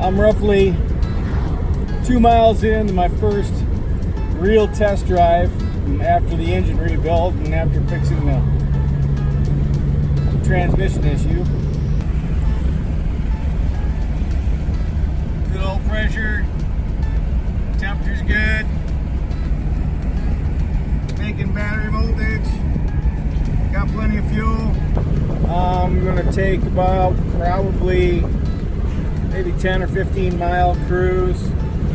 I'm roughly 2 miles into my first real test drive after the engine rebuild and after fixing the transmission issue. Good old pressure, temperature's good, making battery voltage, got plenty of fuel. I'm gonna take about probably maybe 10 or 15 mile cruise,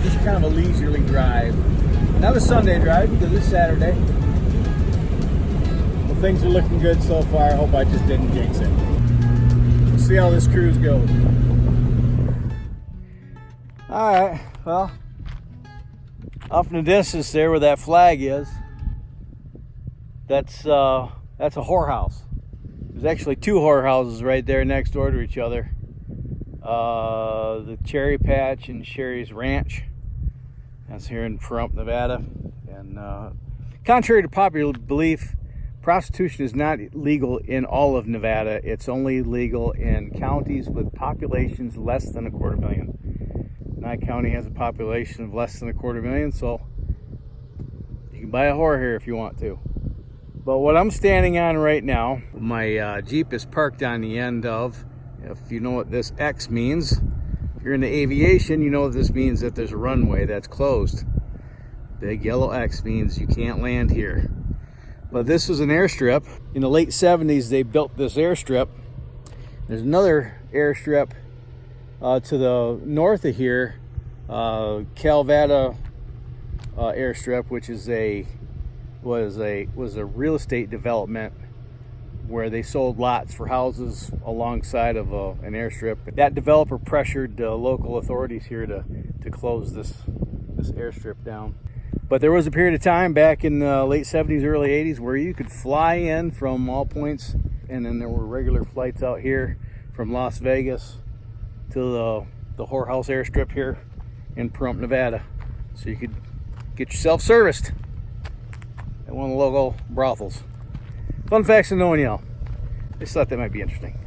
just kind of a leisurely drive. Not a Sunday drive because it's Saturday. Well, things are looking good so far. I hope I just didn't jinx it. We'll see how this cruise goes. All right, well, off in the distance there where that flag is, that's a whorehouse. There's actually 2 whorehouses right there next door to each other. The Cherry Patch and Sherry's Ranch. That's here in Pahrump, Nevada. And contrary to popular belief, prostitution is not legal in all of Nevada. It's only legal in counties with populations less than 250,000. Nye County has a population of less than 250,000, so you can buy a whore here if you want to. But what I'm standing on right now, my Jeep is parked on the end of, if you know what this X means, if you're into aviation, you know what this means, that there's a runway that's closed. Big yellow X means you can't land here. But this is an airstrip. In the late 70s, they built this airstrip. There's another airstrip to the north of here, Calvada airstrip, which is was a real estate development where they sold lots for houses alongside of an airstrip. That developer pressured local authorities here to close this airstrip down. But there was a period of time back in the late 70s, early 80s where you could fly in from all points, and then there were regular flights out here from Las Vegas to the whorehouse airstrip here in Pahrump, Nevada. So you could get yourself serviced at one of the local brothels. Fun facts to knowing y'all. I just thought that might be interesting.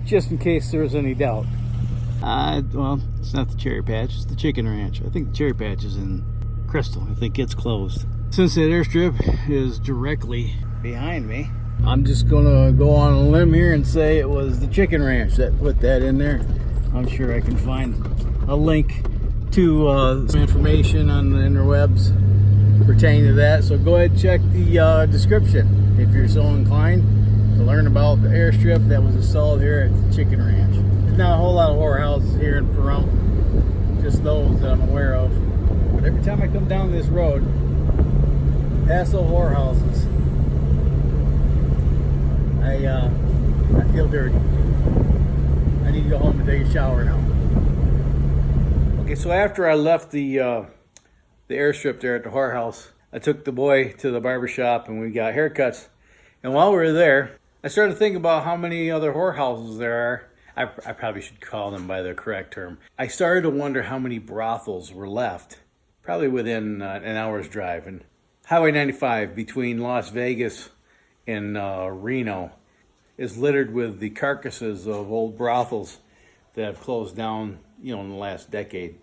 Just in case there was any doubt. Well, it's not the Cherry Patch, it's the Chicken Ranch. I think the Cherry Patch is in Crystal. I think it's closed. Since that airstrip is directly behind me, I'm just gonna go on a limb here and say it was the Chicken Ranch that put that in there. I'm sure I can find a link to some information on the interwebs pertaining to that. So go ahead and check the description if you're so inclined to learn about the airstrip that was installed here at the Chicken Ranch. There's not a whole lot of whorehouses here in Pahrump, just those that I'm aware of. But every time I come down this road, past those whorehouses, I feel dirty. I need to go home and take a shower now. Okay, so after I left the airstrip there at the whorehouse, I took the boy to the barber shop and we got haircuts. And while we were there, I started thinking about how many other whorehouses there are. I probably should call them by the correct term. I started to wonder how many brothels were left, probably within an hour's drive. And Highway 95 between Las Vegas and Reno is littered with the carcasses of old brothels that have closed down, in the last decade.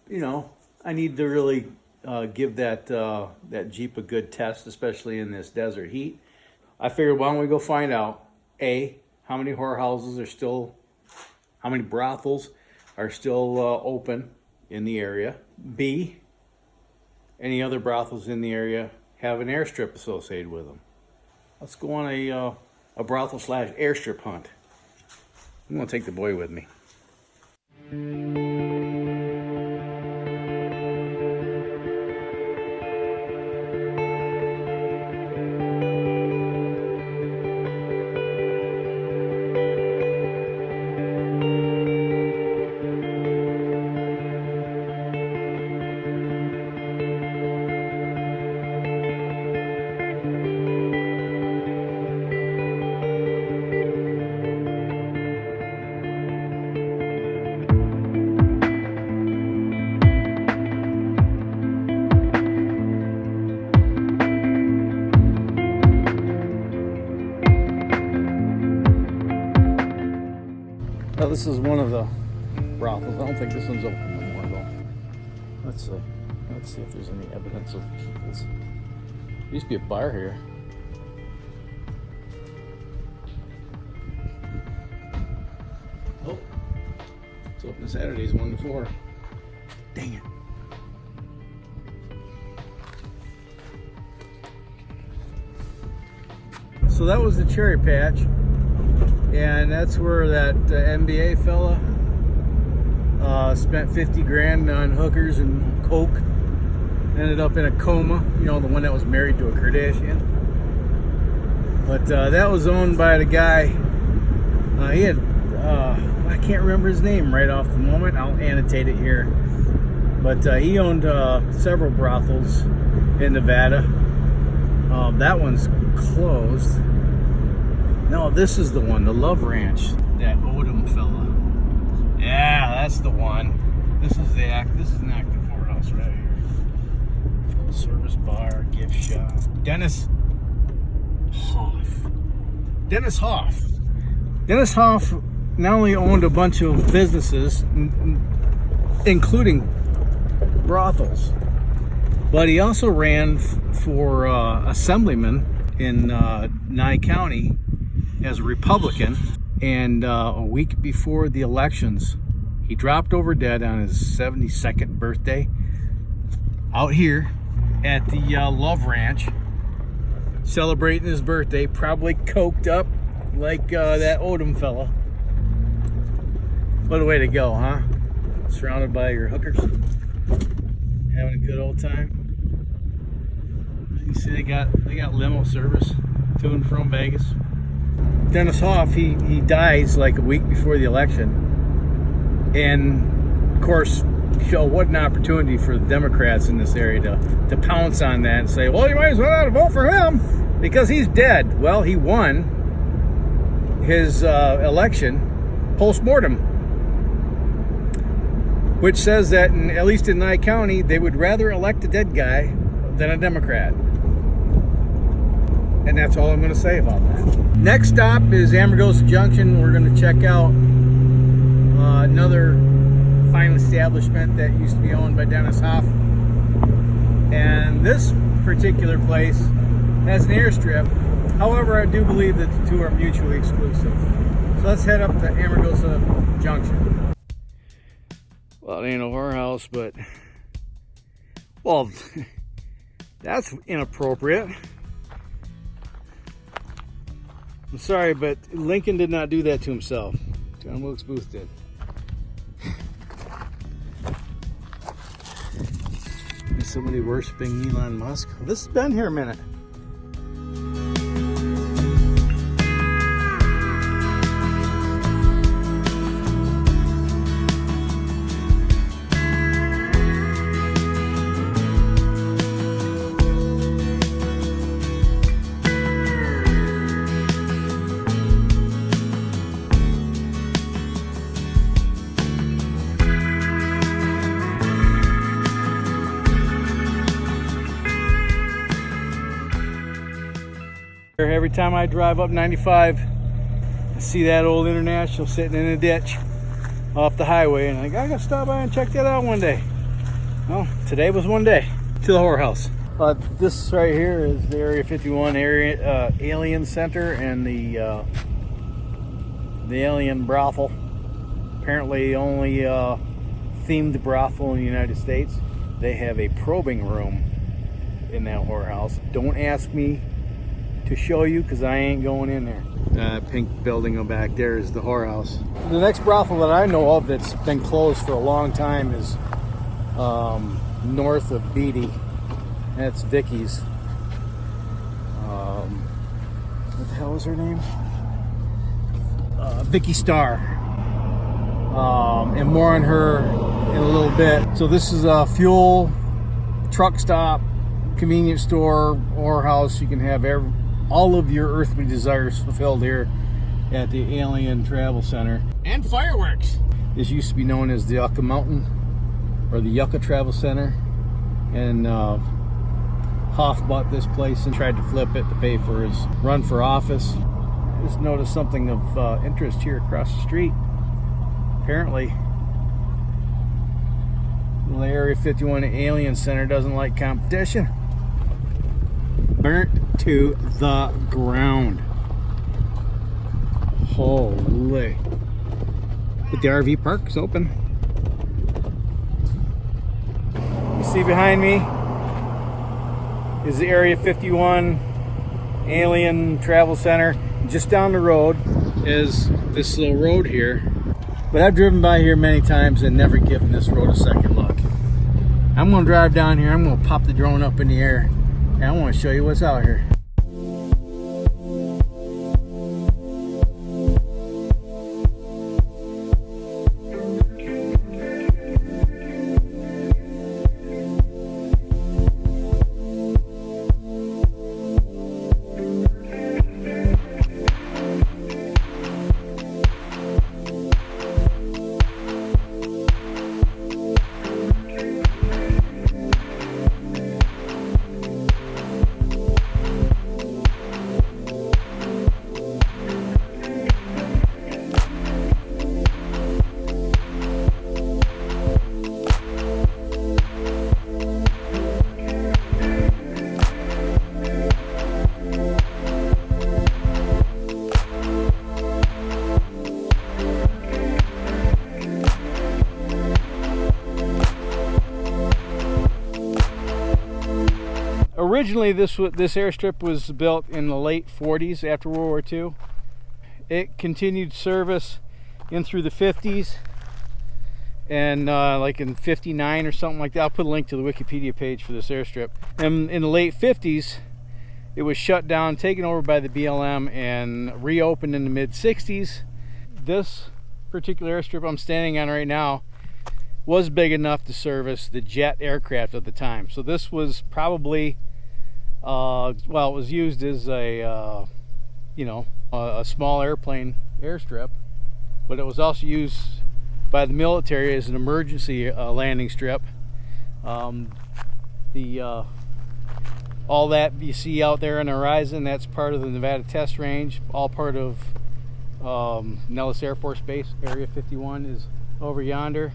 I need to really give that Jeep a good test, especially in this desert heat. I figured, why don't we go find out, A, how many how many brothels are still open in the area. B, any other brothels in the area have an airstrip associated with them. Let's go on a brothel / airstrip hunt. I'm gonna take the boy with me. This is one of the brothels. I don't think this one's open no more though. Let's see if there's any evidence of people's. There used to be a bar here. Oh, it's open Saturdays 1 to 4. Dang it. So that was the cherry patch, and that's where that NBA fella spent 50 grand on hookers and coke. Ended up in a coma, you know, the one that was married to a Kardashian. But that was owned by the guy. He had, I can't remember his name right off the moment. I'll annotate it here. But he owned several brothels in Nevada. That one's closed. No, this is the one, the Love Ranch. That Odom fella. Yeah, that's the one. This is an active whorehouse right here. Full service bar, gift shop. Dennis Hof. Dennis Hof. Dennis Hof not only owned a bunch of businesses, including brothels, but he also ran for assemblyman in Nye County as a Republican. And a week before the elections, he dropped over dead on his 72nd birthday out here at the Love Ranch, celebrating his birthday, probably coked up like that Odom fella. What a way to go, huh? Surrounded by your hookers, having a good old time. You see they got limo service to and from Vegas. Dennis Hof, he dies like a week before the election, and of course, what an opportunity for the Democrats in this area to pounce on that and say, well, you might as well vote for him because he's dead. Well, he won his election post-mortem, which says that at least in Nye County, they would rather elect a dead guy than a Democrat. And that's all I'm going to say about that. Next stop is Amargosa Junction. We're going to check out another fine establishment that used to be owned by Dennis Hof. And this particular place has an airstrip. However, I do believe that the two are mutually exclusive. So let's head up to Amargosa Junction. Well, it ain't a whorehouse, but, well, that's inappropriate. I'm sorry, but Lincoln did not do that to himself. John Wilkes Booth did. Is somebody worshiping Elon Musk? This has been here a minute. Every time I drive up 95, I see that old International sitting in a ditch off the highway, and I gotta stop by and check that out one day. Well, today was one day. To the whorehouse. This right here is the Area 51 Alien Center and the Alien Brothel. Apparently only themed brothel in the United States. They have a probing room in that whorehouse. Don't ask me to show you because I ain't going in there. Pink building back there is the whorehouse. The next brothel that I know of that's been closed for a long time is north of Beatty. That's Vicky's. What the hell is her name? Vicky Starr. And more on her in a little bit. So this is a fuel, truck stop, convenience store, whorehouse. You can have all of your earthly desires fulfilled here at the Alien Travel Center. And fireworks! This used to be known as the Yucca Mountain or the Yucca Travel Center. And Hof bought this place and tried to flip it to pay for his run for office. Just noticed something of interest here across the street. Apparently, the Area 51 Alien Center doesn't like competition. Burnt to the ground. Holy. But the RV park is open. You see behind me is the Area 51 Alien Travel Center. Just down the road is this little road here. But I've driven by here many times and never given this road a second look. I'm going to drive down here. I'm going to pop the drone up in the air and I want to show you what's out here. Originally, this airstrip was built in the late 40s after World War II. It continued service in through the 50s and like in 59 or something like that. I'll put a link to the Wikipedia page for this airstrip. And in the late 50s, it was shut down, taken over by the BLM, and reopened in the mid 60s. This particular airstrip I'm standing on right now was big enough to service the jet aircraft at the time. So this was probably well, it was used as a you know, a small airplane airstrip, but it was also used by the military as an emergency landing strip. All that you see out there on the horizon, that's part of the Nevada Test Range, all part of Nellis Air Force Base. Area 51 is over yonder.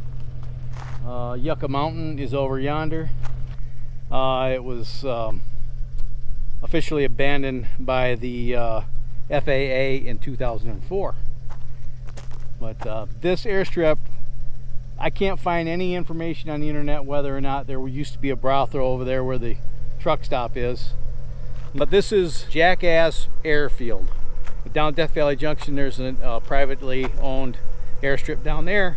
Yucca Mountain is over yonder. It was officially abandoned by the FAA in 2004. But this airstrip, I can't find any information on the internet whether or not there used to be a brothel over there where the truck stop is. But this is Jackass Airfield. Down at Death Valley Junction, there's a privately owned airstrip down there,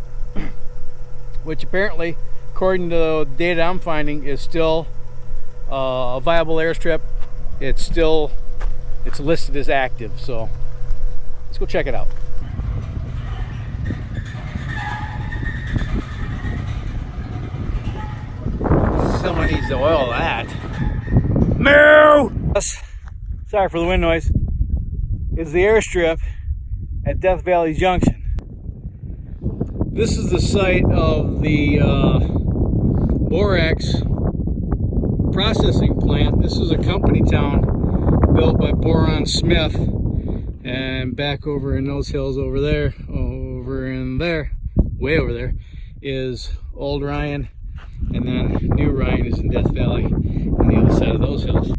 which apparently, according to the data I'm finding, is still a viable airstrip. It's listed as active, so let's go check it out. Someone needs to oil that. Moo! Sorry for the wind noise. Is the airstrip at Death Valley Junction. This is the site of the borax processing plant. This is a company town built by Boron Smith, and back over in those hills over there, over in there, way over there, is Old Ryan, and then New Ryan is in Death Valley on the other side of those hills.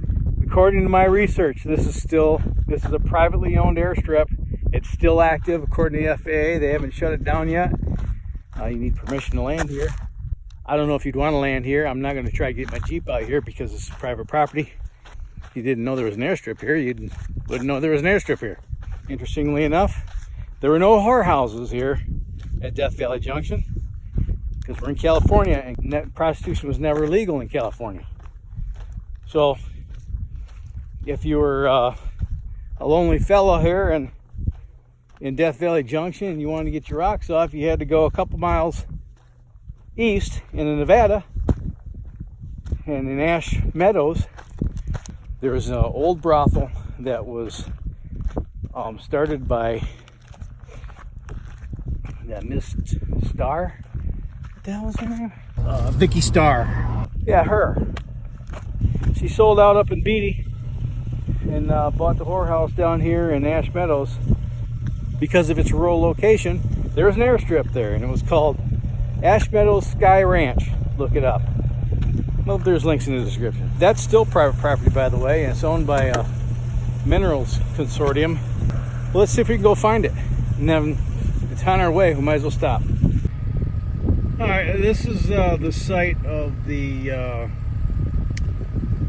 According to my research, this is a privately owned airstrip. It's still active according to the FAA. They haven't shut it down yet. You need permission to land here. I don't know if you'd want to land here. I'm not going to try to get my Jeep out here because it's private property. If you didn't know there was an airstrip here, you wouldn't know there was an airstrip here. Interestingly enough, there were no whorehouses here at Death Valley Junction because we're in California and prostitution was never legal in California. So if you were a lonely fellow here and in Death Valley Junction and you wanted to get your rocks off, you had to go a couple miles east into Nevada, and in Ash Meadows there was an old brothel that was started by that Miss Starr. What the hell was her name? Vicky Starr. Yeah, her. She sold out up in Beatty and bought the whorehouse down here in Ash Meadows because of its rural location. there was an airstrip there, and it was called Meadows Sky Ranch. Look it up. Well, there's links in the description. That's still private property, by the way, and it's owned by a minerals consortium. Well, let's see if we can go find it. And then it's on our way. We might as well stop. All right, this is the site of the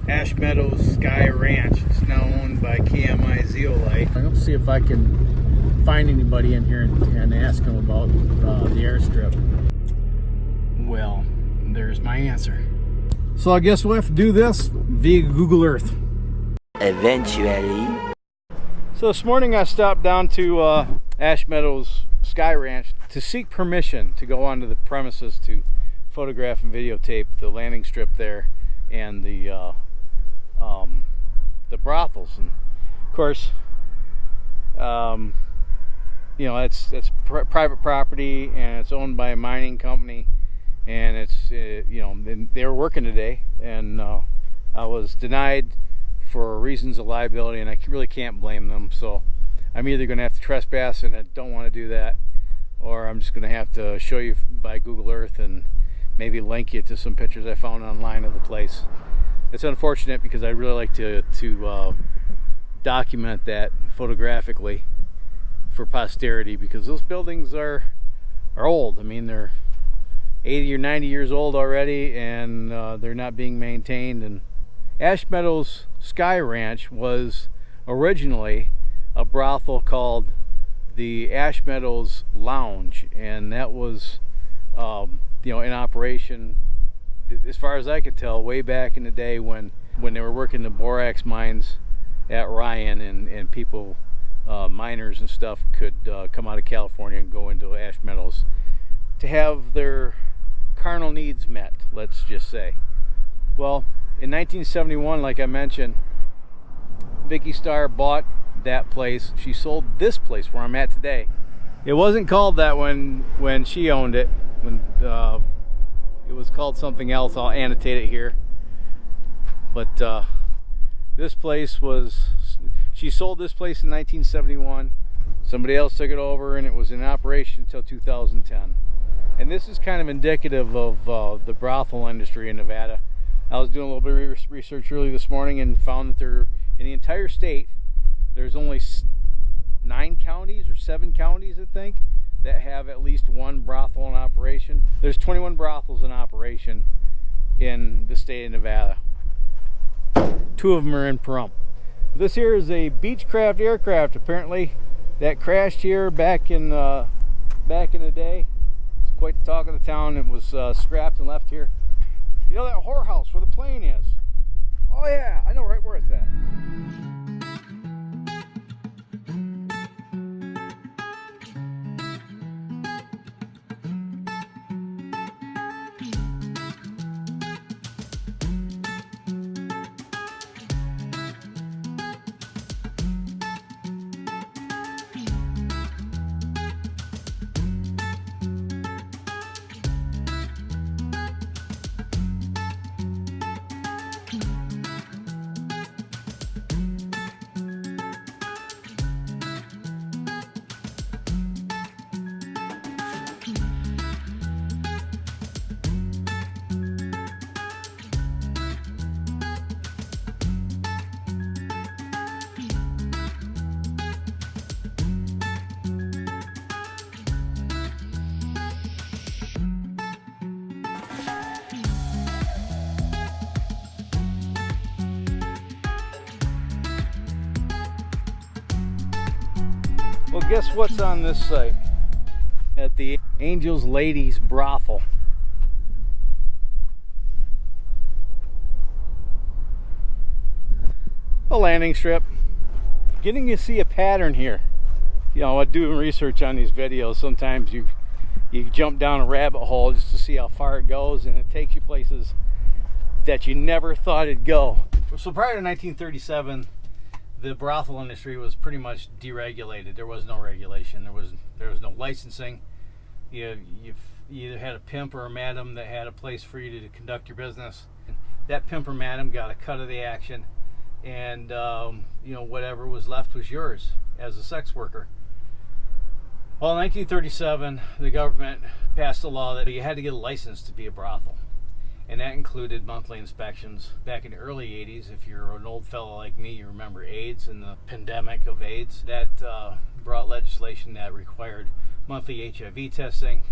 Meadows Sky Ranch. It's now owned by KMI Zeolite. I'm going to see if I can find anybody in here and ask them about the airstrip. Well, there's my answer. So I guess we'll have to do this via Google Earth. Eventually. So this morning I stopped down to Meadows Sky Ranch to seek permission to go onto the premises to photograph and videotape the landing strip there and the brothels. And of course, you know, it's private property, and it's owned by a mining company, and it's you know, they were working today, and I was denied for reasons of liability, and I really can't blame them. So I'm either going to have to trespass, and I don't want to do that, or I'm just going to have to show you by Google Earth and maybe link you to some pictures I found online of the place. It's unfortunate because I really like to document that photographically for posterity, because those buildings are old. I mean, they're 80 or 90 years old already, and they're not being maintained. And Meadows Sky Ranch was originally a brothel called the Meadows Lounge, and that was you know, in operation, as far as I could tell, way back in the day when they were working the borax mines at Ryan, and people, miners and stuff, could come out of California and go into Meadows to have their carnal needs met, let's just say. Well, in 1971, like I mentioned, Vicky Starr bought that place. She sold this place where I'm at today. It wasn't called that when she owned it. When it was called something else. I'll annotate it here. But this place was, she sold this place in 1971. Somebody else took it over, and it was in operation until 2010. And this is kind of indicative of the brothel industry in Nevada. I was doing a little bit of research early this morning and found that there, in the entire state, there's only 9 counties or 7 counties, I think, that have at least one brothel in operation. There's 21 brothels in operation in the state of Nevada. 2 of them are in Pahrump. This here is a Beechcraft aircraft, apparently, that crashed here back in the day. It's quite the talk of the town. It was scrapped and left here. You know that whorehouse where the plane is? Oh yeah, I know right where it's at. Well, guess what's on this site at the Angels Ladies Brothel? A landing strip. Getting to see a pattern here. You know, doing research on these videos, sometimes you jump down a rabbit hole just to see how far it goes, and it takes you places that you never thought it'd go. So prior to 1937, the brothel industry was pretty much deregulated. There was no regulation. There was no licensing. You either had a pimp or a madam that had a place for you to conduct your business. That pimp or madam got a cut of the action, and you know, whatever was left was yours as a sex worker. Well, in 1937, the government passed a law that you had to get a license to be a brothel. And that included monthly inspections. Back in the early 80s, if you're an old fellow like me, you remember AIDS and the pandemic of AIDS. That brought legislation that required monthly HIV testing,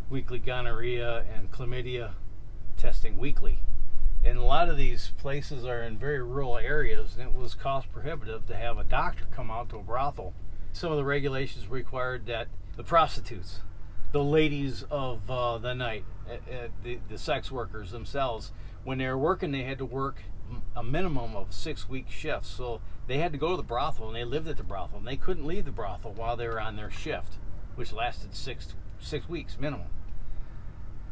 weekly gonorrhea and chlamydia testing weekly. And a lot of these places are in very rural areas, and it was cost prohibitive to have a doctor come out to a brothel. Some of the regulations required that the prostitutes, the ladies of the night, the sex workers themselves, when they were working, they had to work a minimum of 6-week shifts. So they had to go to the brothel, and they lived at the brothel, and they couldn't leave the brothel while they were on their shift, which lasted six weeks minimum.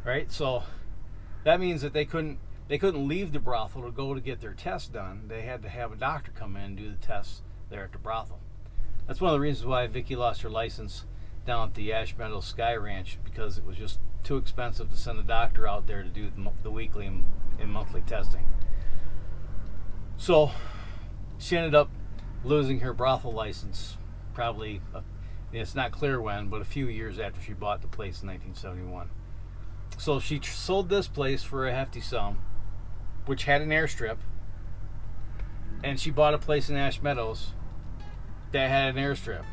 Right? So that means that they couldn't leave the brothel to go to get their tests done. They had to have a doctor come in and do the tests there at the brothel. That's one of the reasons why Vicky lost her license down at the Meadows Sky Ranch, because it was just too expensive to send a doctor out there to do the weekly and monthly testing. So she ended up losing her brothel license probably, it's not clear when, but a few years after she bought the place in 1971. So she sold this place for a hefty sum, which had an airstrip, and she bought a place in Ash Meadows that had an airstrip.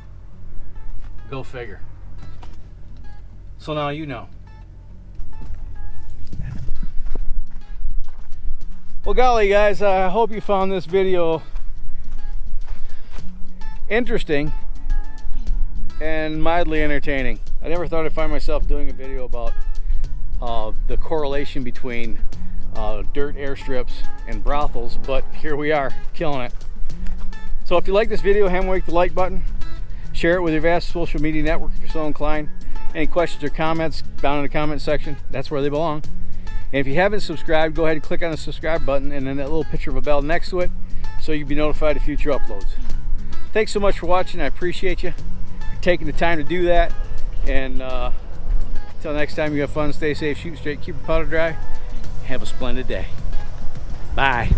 Go figure. So now you know. Well, golly, guys, I hope you found this video interesting and mildly entertaining. I never thought I'd find myself doing a video about the correlation between dirt airstrips and brothels, but here we are, killing it. So if you like this video, hammer the like button, share it with your vast social media network if you're so inclined. Any questions or comments down in the comment section, that's where they belong. And if you haven't subscribed, go ahead and click on the subscribe button and then that little picture of a bell next to it so you'll be notified of future uploads. Thanks so much for watching. I appreciate you for taking the time to do that. And until next time, you have fun, stay safe, shoot straight, keep your powder dry. Have a splendid day. Bye.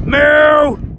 Meow!